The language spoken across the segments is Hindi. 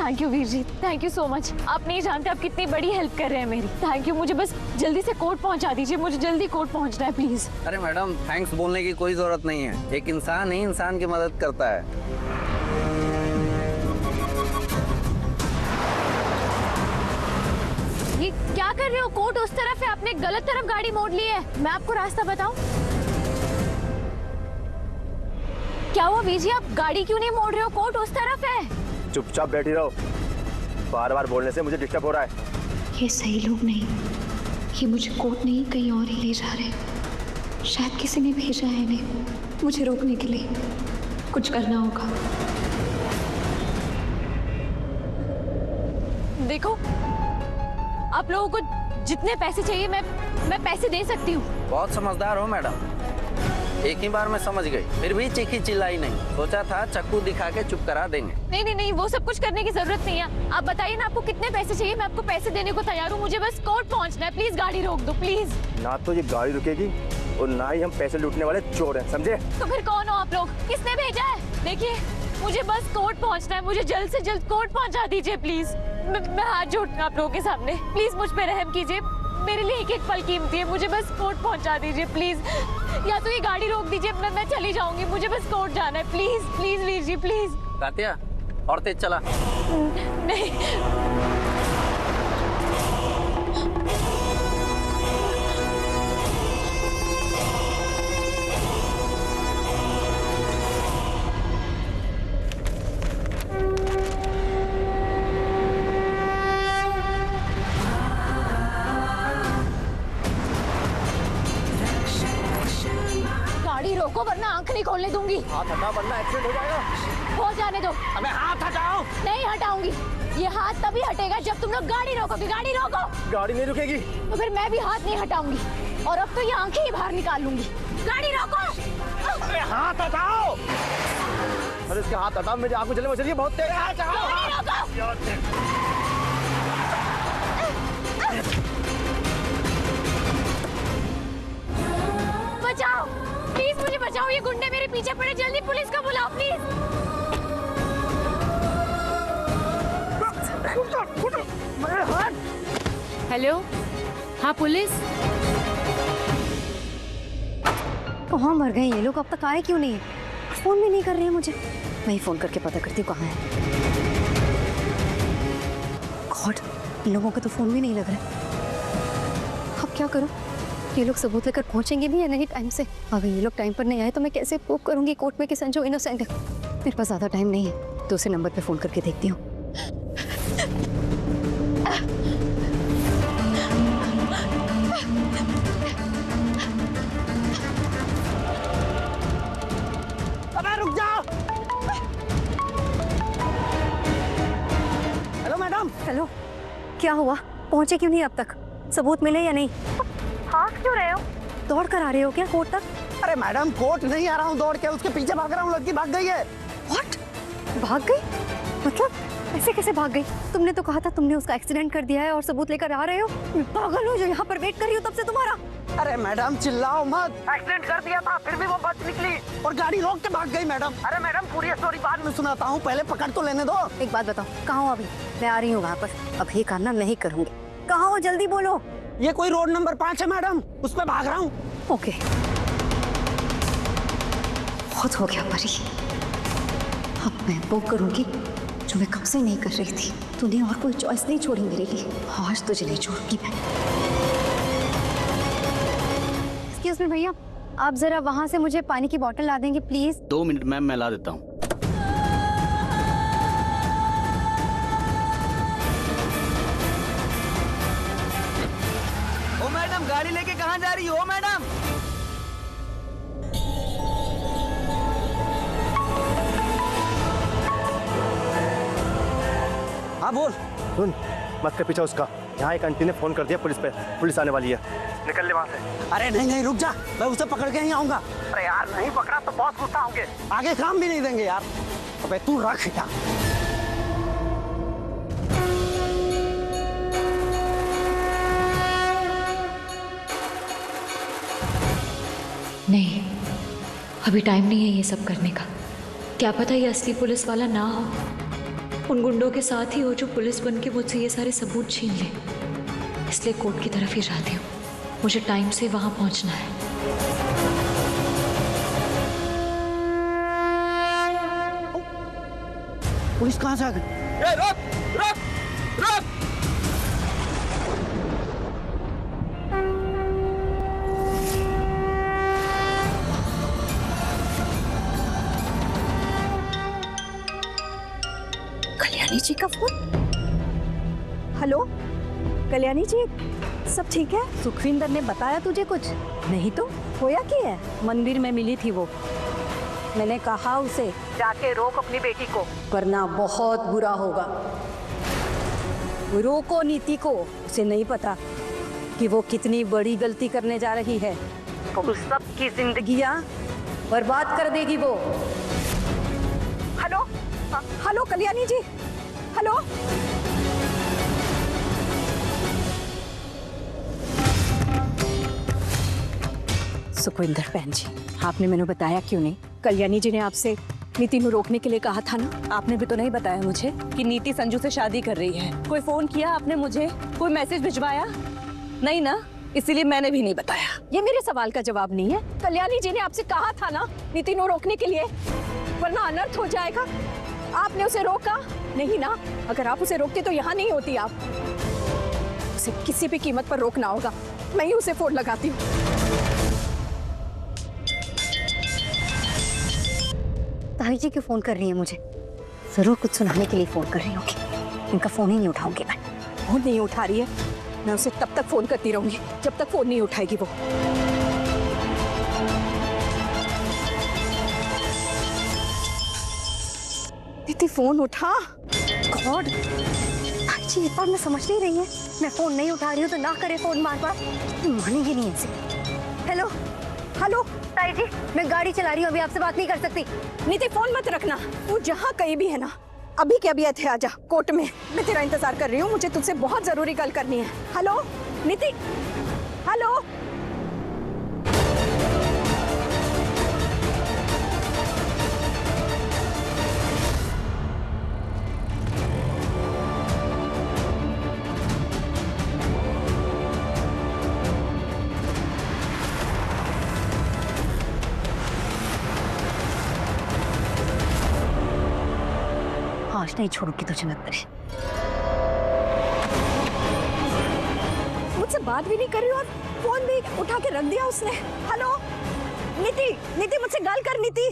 Thank you Veer ji, thank you so much. आप नहीं जानते आप कितनी बड़ी हेल्प कर रहे हैं मेरी। Thank you. मुझे बस जल्दी से कोर्ट पहुंचा दीजिए, मुझे जल्दी कोर्ट पहुंचना है प्लीज। अरे मैडम, थैंक्स बोलने की कोई जरूरत नहीं है। एक इंसान ही इंसान की मदद करता है। ये क्या कर रहे हो? कोर्ट उस तरफ है, आपने गलत तरफ गाड़ी मोड़ ली है। मैं आपको रास्ता बताऊं? क्या हुआ वीर जी, आप गाड़ी क्यों नहीं मोड़ रहे हो? कोर्ट उस तरफ है। चुपचाप बैठी रहो, बार बार बोलने से मुझे डिस्टर्ब हो रहा है। ये सही लोग नहीं, ये मुझे कोर्ट नहीं कहीं और ही ले जा रहे हैं। शायद किसी ने भेजा है इन्हें मुझे रोकने के लिए। कुछ करना होगा। देखो, आप लोगों को जितने पैसे चाहिए मैं पैसे दे सकती हूँ। बहुत समझदार हो मैडम, एक ही बार में समझ गई, फिर भी चीखी चिल्लाई नहीं। सोचा था चाकू दिखा के चुप करा देंगे। नहीं नहीं नहीं, वो सब कुछ करने की जरूरत नहीं है। आप बताइए ना, आपको कितने पैसे चाहिए? मैं आपको पैसे देने को तैयार हूँ। मुझे बस कोर्ट पहुँचना है। प्लीज गाड़ी रोक दो प्लीज। ना तो ये गाड़ी रुकेगी और ना ही हम पैसे लूटने वाले चोर हैं, समझे? तो फिर कौन हो आप लोग? किसने भेजा है? देखिए, मुझे बस कोर्ट पहुँचना है। मुझे जल्द से जल्द कोर्ट पहुँचा दीजिए प्लीज। मैं हाथ जोड़ती हूँ आप लोगों के सामने, प्लीज मुझ पे रहम कीजिए। मेरे लिए एक एक पल कीमती है। मुझे बस कोर्ट पहुंचा दीजिए प्लीज। या तो ये गाड़ी रोक दीजिए, मैं चली जाऊंगी। मुझे बस कोर्ट जाना है। Please please Veer ji please. Katiya, और तेज चला। नहीं, गाड़ी रोको वरना आंख नहीं खोलने दूंगी। हाथ हटा वरना एक्सीडेंट हो जाएगा। हो जाने दो। अबे हाथ हटाओ। नहीं हटाऊंगी। ये हाथ तभी हटेगा जब तुम लोग गाड़ी रोकोगे। गाड़ी रोको। गाड़ी नहीं रुकेगी तो फिर मैं भी हाथ नहीं हटाऊंगी और अब तो ये आंखें ही बाहर निकाल लूंगी। गाड़ी रोको। अरे हाथ हटाओ। अरे इसके हाथ हटाओ, मेरी आंखों जले मचली बहुत तेज। हाथ हटाओ। गाड़ी रोको। बचाओ प्लीज, मुझे बचाओ। ये गुंडे मेरे पीछे पड़े। जल्दी पुलिस को बुलाओ प्लीज। हेलो, हाँ पुलिस। कहाँ मर गए ये लोग? अब तक आए क्यों नहीं? फोन भी नहीं कर रहे हैं मुझे। मैं ही फोन करके पता करती हूँ कहाँ है। गॉड, इन लोगों का तो फोन भी नहीं लग रहा। अब क्या करूँ? ये लोग सबूत लेकर पहुंचेंगे भी या नहीं टाइम से? अगर ये लोग टाइम पर नहीं आए तो मैं कैसे प्रूव करूंगी कोर्ट में कि संजू इनोसेंट है? मेरे पास ज़्यादा टाइम नहीं है, दूसरे नंबर पे फोन करके देखती हूँ। अबे रुक जाओ। Hello madam. हेलो, क्या हुआ? पहुंचे क्यों नहीं अब तक? सबूत मिले या नहीं? हाँ क्यों रहे हो? दौड़ कर आ रहे हो क्या कोर्ट तक? अरे मैडम, कोर्ट नहीं आ रहा हूँ दौड़ के, उसके पीछे भाग रहा हूँ। लड़की भाग गई है। व्हाट? भाग गई? मतलब ऐसे कैसे भाग गई? तुमने तो कहा था तुमने उसका एक्सीडेंट कर दिया है और सबूत लेकर आ रहे हो। मैं पागल हूँ जो यहाँ पर वेट कर रही हूँ तब से तुम्हारा। अरे मैडम चिल्लाओ मत। एक्सीडेंट कर दिया था, फिर भी वो बच निकली और गाड़ी रोक के भाग गई मैडम। अरे मैडम, पूरी स्टोरी बाद में सुनाता हूँ, पहले पकड़ तो लेने दो। एक बात बताओ, कहाँ हो अभी? मैं आ रही हूँ वहाँ पर। अभी करना नहीं करूँगी। कहाँ हो? जल्दी बोलो। ये कोई रोड नंबर 5 है मैडम, उस पे भाग रहा हूँ। ओके, बहुत हो गया परी। अब मैं वो करूँगी जो मैं कब से नहीं कर रही थी। तूने और कोई चॉइस नहीं छोड़ी मेरे लिए। आज तुझे नहीं छोड़ूंगी मैं। एक्सक्यूज मी भैया, आप जरा वहाँ से मुझे पानी की बोतल ला देंगे प्लीज? 2 मिनट मैम, मैं ला देता हूँ। ओ मैडम, गाड़ी लेके कहाँ जा रही हो मैडम? हाँ बोल। सुन, मत कर पीछा उसका। यहाँ एक आंटी ने फोन कर दिया पुलिस पे, पुलिस आने वाली है। निकल ले वहाँ से। अरे नहीं नहीं, रुक जा, मैं उसे पकड़ के ही आऊंगा। अरे यार, नहीं पकड़ा तो बहुत गुस्सा होंगे, आगे काम भी नहीं देंगे यार। अबे तू रख क्या। नहीं, अभी टाइम नहीं है ये सब करने का। क्या पता ये असली पुलिस वाला ना हो। उन गुंडों के साथ ही हो जो पुलिस बन के मुझसे ये सारे सबूत छीन ले। इसलिए कोर्ट की तरफ ही जाती हूँ। मुझे टाइम से वहां पहुंचना है। पुलिस कहाँ से आ गई? कल्याणी जी का फोन। हेलो कल्याणी जी, सब ठीक है? सुखविंदर ने बताया तुझे कुछ? नहीं तो होया क्या है? मंदिर में मिली थी वो। मैंने कहा उसे जाके रोक अपनी बेटी को, वरना बहुत बुरा होगा। रोको नीति को। उसे नहीं पता कि वो कितनी बड़ी गलती करने जा रही है। वो सबकी जिंदगियां बर्बाद कर देगी वो। Hello hello Kalyani ji, hello. Sukhvinder बहन जी, आपने मैंने बताया क्यों नहीं? कल्याणी जी ने आपसे नीति को रोकने के लिए कहा था ना। आपने भी तो नहीं बताया मुझे कि नीति संजू से शादी कर रही है। कोई फोन किया आपने मुझे? कोई मैसेज भिजवाया? नहीं ना, इसीलिए मैंने भी नहीं बताया। ये मेरे सवाल का जवाब नहीं है। कल्याणी जी ने आपसे कहा था ना नीति को रोकने के लिए, वरना अनर्थ हो जाएगा। आपने उसे रोका नहीं ना? अगर आप उसे रोकते तो यहाँ नहीं होती आप। उसे किसी भी कीमत पर रोकना होगा। मैं ही उसे फोन लगाती हूँ। ताई जी क्यों फोन कर रही है मुझे? जरूर कुछ सुनाने के लिए फोन कर रही होगी। इनका फोन ही नहीं उठाऊंगी मैं। फोन नहीं उठा रही है, मैं उसे तब तक फोन करती रहूंगी जब तक फोन नहीं उठाएगी वो। दीदी फोन उठा। गॉड, ताई जी एक बार मैं समझ नहीं रही है। मैं फोन नहीं उठा रही हूँ तो ना करे फोन बार बार। मानेंगे नहीं ऐसे। हेलो हेलो ताई जी, मैं गाड़ी चला रही हूँ, अभी आपसे बात नहीं कर सकती। नीति फोन मत रखना। वो जहाँ कहीं भी है ना, अभी के अभी थे आजा कोर्ट में। मैं तेरा इंतजार कर रही हूँ। मुझे तुझसे बहुत जरूरी गल करनी है। हेलो नीति, हेलो। आज नहीं छोड़ूंगी तुझे मैं तेरे। मुझसे बात भी नहीं कर रही और फोन भी उठा के रख दिया उसने। हेलो नीति, नीति मुझसे गाल कर नीति।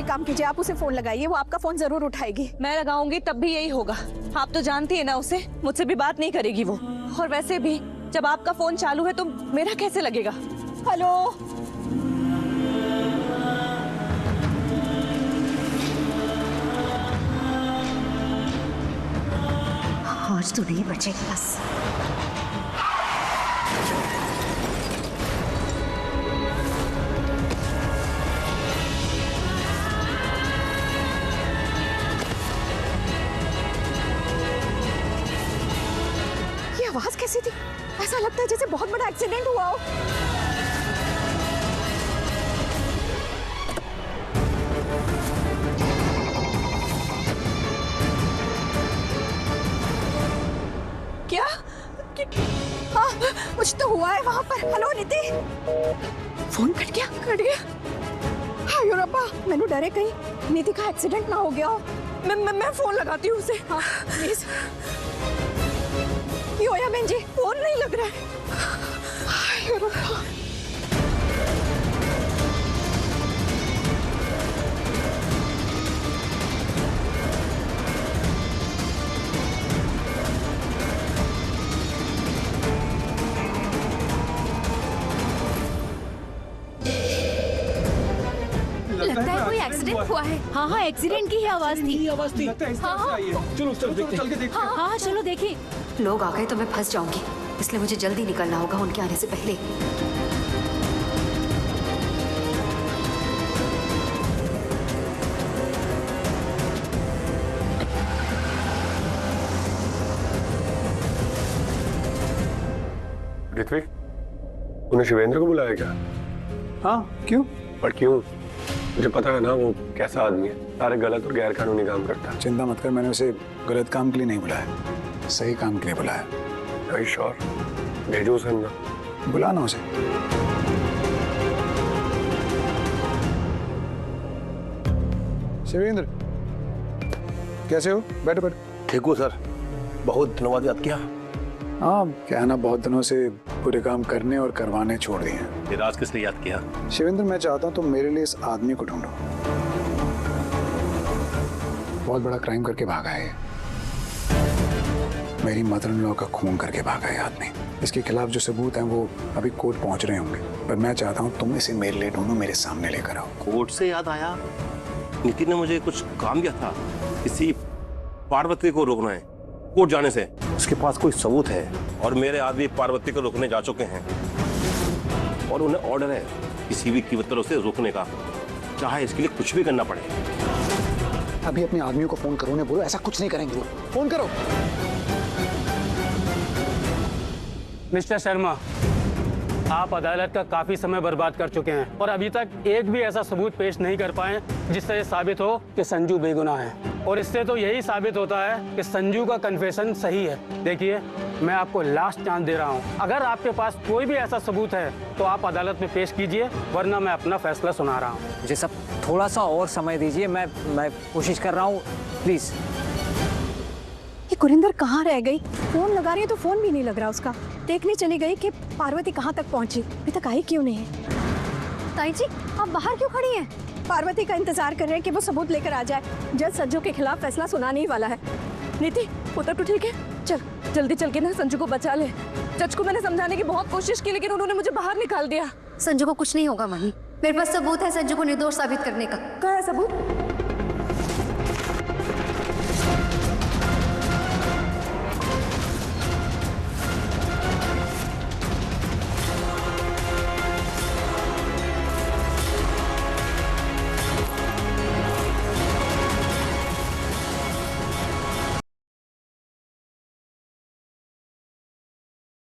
काम कीजिए, आप उसे फोन लगाइए, वो आपका फोन जरूर उठाएगी। मैं लगाऊंगी तब भी यही होगा। आप तो जानती है ना उसे, मुझसे भी बात नहीं करेगी वो। और वैसे भी जब आपका फोन चालू है तो मेरा कैसे लगेगा? हेलो आज तो नहीं बचेगा बस। आवाज कैसी थी? ऐसा लगता है जैसे बहुत बड़ा एक्सीडेंट हुआ हो। क्या? हाँ, कुछ तो हुआ है वहां पर। हेलो नीति, फोन कट गया। कट गया? हाय रब्बा, मैंने डरे कहीं नीति का एक्सीडेंट ना हो गया हो। मैं फोन लगाती हूँ उसे। हाँ प्लीज। होया बहन जी, फोन नहीं लग रहा है। लगता है कोई एक्सीडेंट हुआ है। हाँ हाँ, एक्सीडेंट की ही आवाज थी। हाँ चलो चल के देखते हैं। हाँ चलो देखिए। लोग आ गए तो मैं फंस जाऊंगी, इसलिए मुझे जल्दी निकलना होगा उनके आने से पहले। ऋत्विक, तूने शिवेंद्र को बुलाया क्या? हाँ, क्यों? पर क्यों? मुझे पता है ना वो कैसा आदमी है, सारे गलत और गैर कानूनी काम करता है। चिंता मत कर, मैंने उसे गलत काम के लिए नहीं बुलाया, सही काम के लिए बुलाया। भाई श्योर, भेजो उसे अंदर। बुलाना उसे। शिवेंद्र, कैसे हो? बैठो बैठो। ठीक हूँ सर, बहुत दिनों बाद याद किया। हाँ, क्या है ना, बहुत दिनों से पूरे काम करने और करवाने छोड़ दिए हैं। फिर आज किस लिए याद किया? शिवेंद्र, मैं चाहता हूँ तुम मेरे लिए इस आदमी को ढूंढो। बहुत बड़ा क्राइम करके भागा है, मेरी मदर इन लॉ का खून करके भागा है आदमी। इसके खिलाफ जो सबूत हैं वो अभी कोर्ट पहुंच रहे होंगे, पर मैं चाहता हूँ तुम इसे मेरे लिए ढूंढो, मेरे सामने लेकर आओ। कोर्ट से याद आया, नितिन ने मुझे कुछ काम दिया था, किसी पार्वती को रोकना है कोर्ट जाने से। उसके पास कोई सबूत है? और मेरे आदमी पार्वती को रोकने जा चुके हैं और उन्हें ऑर्डर है किसी भी कीमत पर उसे रोकने का, चाहे इसके लिए कुछ भी करना पड़े। अभी अपने आदमियों को फोन करो, उन्हें बोलो ऐसा कुछ नहीं करेंगे वो। फोन करो। मिस्टर शर्मा, आप अदालत का काफी समय बर्बाद कर चुके हैं और अभी तक एक भी ऐसा सबूत पेश नहीं कर पाए जिससे ये साबित हो कि संजू बेगुनाह है। और इससे तो यही साबित होता है कि संजू का कन्फेशन सही है। देखिए, मैं आपको लास्ट चांस दे रहा हूँ, अगर आपके पास कोई भी ऐसा सबूत है तो आप अदालत में पेश कीजिए, वरना मैं अपना फैसला सुना रहा हूँ। मुझे सब थोड़ा सा और समय दीजिए, मैं कोशिश कर रहा हूँ, प्लीज। ये गुरिंदर कहाँ रह गई? फोन लगा रही है तो फोन भी नहीं लग रहा उसका। देखने चली गई कि पार्वती कहाँ तक पहुँची, अभी तक आई क्यों नहीं है? ताई जी, आप बाहर क्यों खड़ी हैं? पार्वती का इंतजार कर रहे हैं कि वो सबूत लेकर आ जाए। जज संजू के खिलाफ फैसला सुनाने ही वाला है। नीति, पुत्र तो ठीक है? चल जल्दी चल के ना संजू को बचा ले। जज को मैंने समझाने की बहुत कोशिश की, लेकिन उन्होंने मुझे बाहर निकाल दिया। संजू को कुछ नहीं होगा मही, मेरे पास सबूत है संजू को निर्दोष साबित करने का। कहाँ है सबूत?